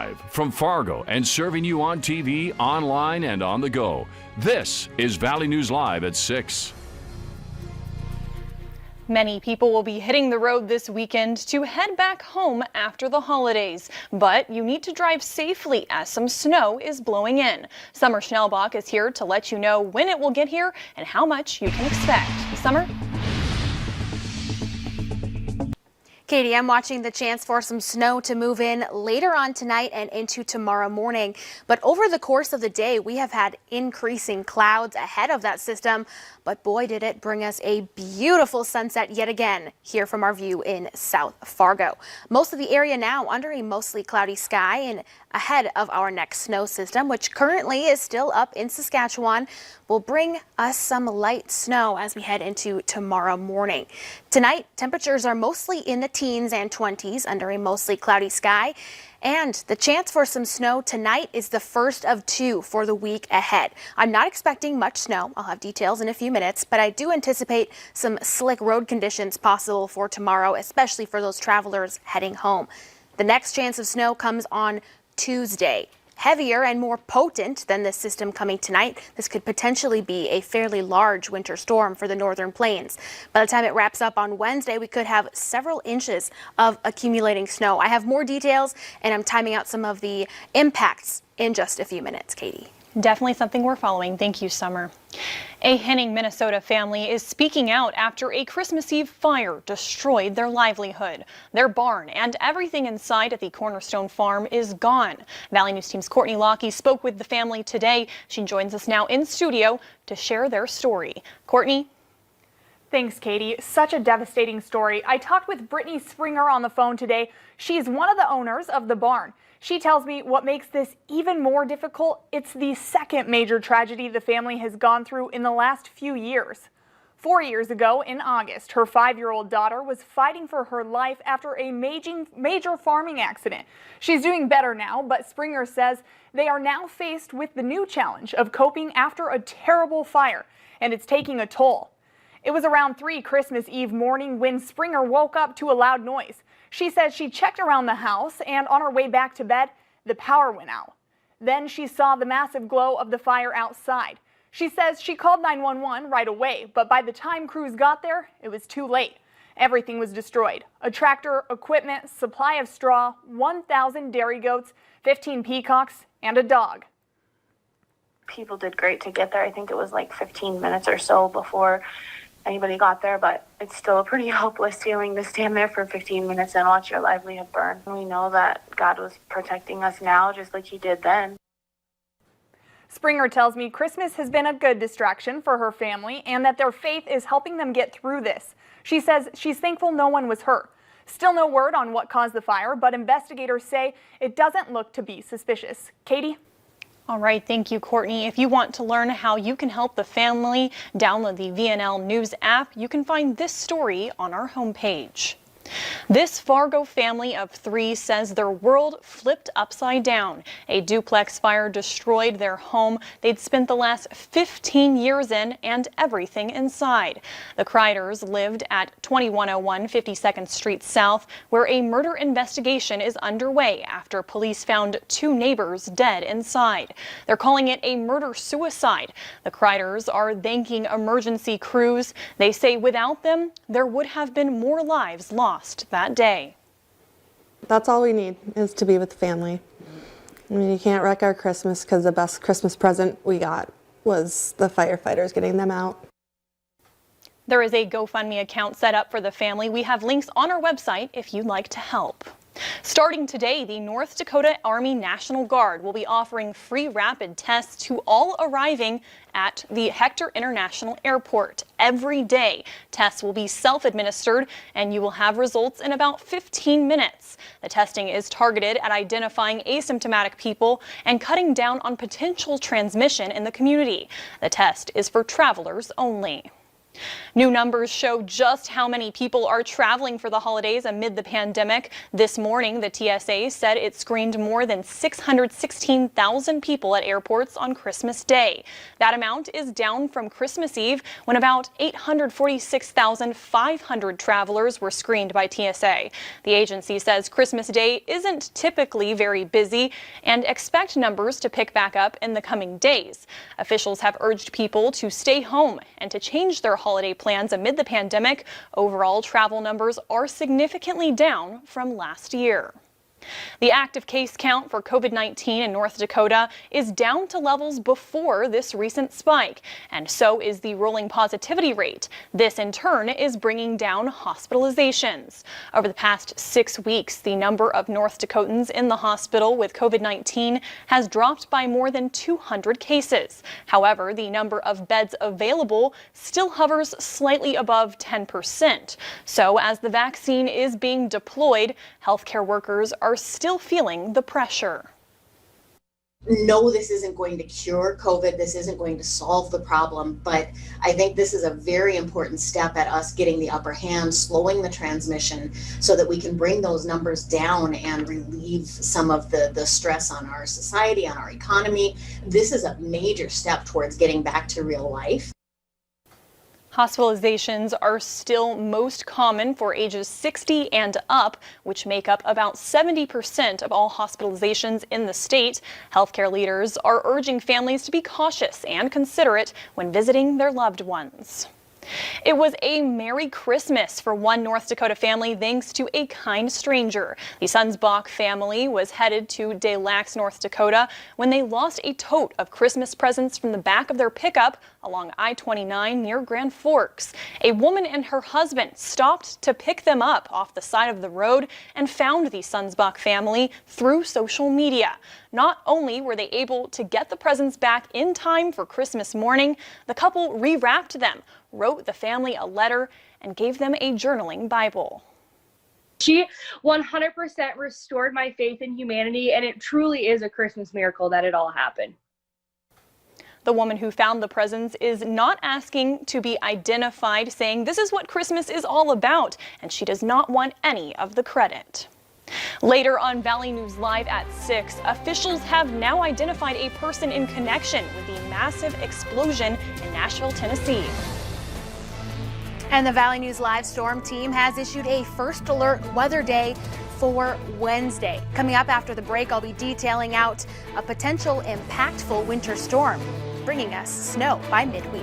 Live from Fargo and serving you on TV, online, and on the go. This is Valley News Live at 6. Many people will be hitting the road this weekend to head back home after the holidays, but you need to drive safely as some snow is blowing in. Summer Schnellbach is here to let you know when it will get here and how much you can expect. Summer? Katie, I'm watching the chance for some snow to move in later on tonight and into tomorrow morning. But over the course of the day, we have had increasing clouds ahead of that system. But boy, did it bring us a beautiful sunset yet again here from our view in South Fargo. Most of the area now under a mostly cloudy sky and ahead of our next snow system, which currently is still up in Saskatchewan, will bring us some light snow as we head into tomorrow morning. Tonight, temperatures are mostly in the teens and 20s under a mostly cloudy sky. And the chance for some snow tonight is the first of two for the week ahead. I'm not expecting much snow. I'll have details in a few minutes, but I do anticipate some slick road conditions possible for tomorrow, especially for those travelers heading home. The next chance of snow comes on Tuesday. Heavier and more potent than this system coming tonight, this could potentially be a fairly large winter storm for the northern plains. By the time it wraps up on Wednesday, we could have several inches of accumulating snow. I have more details, and I'm timing out some of the impacts in just a few minutes, Katie. Definitely something we're following. Thank you, Summer. A Henning, Minnesota family is speaking out after a Christmas Eve fire destroyed their livelihood. Their barn and everything inside at the Cornerstone farm is gone. Valley News Team's Courtney Lockie spoke with the family today. She joins us now in studio to share their story. Courtney? Thanks, Katie. Such a devastating story. I talked with Brittany Springer on the phone today. She's one of the owners of the barn. She tells me what makes this even more difficult. It's the second major tragedy the family has gone through in the last few years. 4 years ago in August, her 5-year-old daughter was fighting for her life after a major farming accident. She's doing better now, but Springer says they are now faced with the new challenge of coping after a terrible fire, and it's taking a toll. It was around 3 Christmas Eve morning when Springer woke up to a loud noise. She says she checked around the house, and on her way back to bed, the power went out. Then she saw the massive glow of the fire outside. She says she called 911 right away, but by the time crews got there, it was too late. Everything was destroyed. A tractor, equipment, supply of straw, 1,000 dairy goats, 15 peacocks, and a dog. People did great to get there. I think it was like 15 minutes or so before anybody got there, but it's still a pretty hopeless feeling to stand there for 15 minutes and watch your livelihood burn. We know that God was protecting us now just like he did then. Springer tells me Christmas has been a good distraction for her family and that their faith is helping them get through this. She says she's thankful no one was hurt. Still no word on what caused the fire, but investigators say it doesn't look to be suspicious. Katie? All right, thank you, Courtney. If you want to learn how you can help the family, download the VNL News app. You can find this story on our homepage. This Fargo family of 3 says their world flipped upside down. A duplex fire destroyed their home they'd spent the last 15 years in and everything inside. The Kreiders lived at 2101 52nd Street South, where a murder investigation is underway after police found 2 neighbors dead inside. They're calling it a murder-suicide. The Kreiders are thanking emergency crews. They say without them, there would have been more lives lost that day. That's all we need, is to be with family. I mean, you can't wreck our Christmas because the best Christmas present we got was the firefighters getting them out. There is a GoFundMe account set up for the family. We have links on our website if you'd like to help. Starting today, the North Dakota Army National Guard will be offering free rapid tests to all arriving at the Hector International Airport every day. Tests will be self-administered and you will have results in about 15 minutes. The testing is targeted at identifying asymptomatic people and cutting down on potential transmission in the community. The test is for travelers only. New numbers show just how many people are traveling for the holidays amid the pandemic. This morning, the TSA said it screened more than 616,000 people at airports on Christmas Day. That amount is down from Christmas Eve, when about 846,500 travelers were screened by TSA. The agency says Christmas Day isn't typically very busy and expect numbers to pick back up in the coming days. Officials have urged people to stay home and to change their holiday plans amid the pandemic. Overall travel numbers are significantly down from last year. The active case count for COVID-19 in North Dakota is down to levels before this recent spike, and so is the rolling positivity rate. This, in turn, is bringing down hospitalizations. Over the past 6 weeks, the number of North Dakotans in the hospital with COVID-19 has dropped by more than 200 cases. However, the number of beds available still hovers slightly above 10%. So, as the vaccine is being deployed, healthcare workers are still feeling the pressure. No, this isn't going to cure COVID. This isn't going to solve the problem, but I think this is a very important step at us getting the upper hand, slowing the transmission so that we can bring those numbers down and relieve some of the stress on our society, on our economy. This is a major step towards getting back to real life. Hospitalizations are still most common for ages 60 and up, which make up about 70% of all hospitalizations in the state. Healthcare leaders are urging families to be cautious and considerate when visiting their loved ones. It was a Merry Christmas for one North Dakota family thanks to a kind stranger. The Sunsbach family was headed to Des Lacs, North Dakota when they lost a tote of Christmas presents from the back of their pickup along I-29 near Grand Forks. A woman and her husband stopped to pick them up off the side of the road and found the Sunsbach family through social media. Not only were they able to get the presents back in time for Christmas morning, the couple rewrapped them, wrote the family a letter, and gave them a journaling Bible. She 100% restored my faith in humanity, and it truly is a Christmas miracle that it all happened. The woman who found the presents is not asking to be identified, saying this is what Christmas is all about, and she does not want any of the credit. Later on Valley News Live at 6, officials have now identified a person in connection with the massive explosion in Nashville, Tennessee. And the Valley News Live storm team has issued a first alert weather day for Wednesday. Coming up after the break, I'll be detailing out a potential impactful winter storm, bringing us snow by midweek.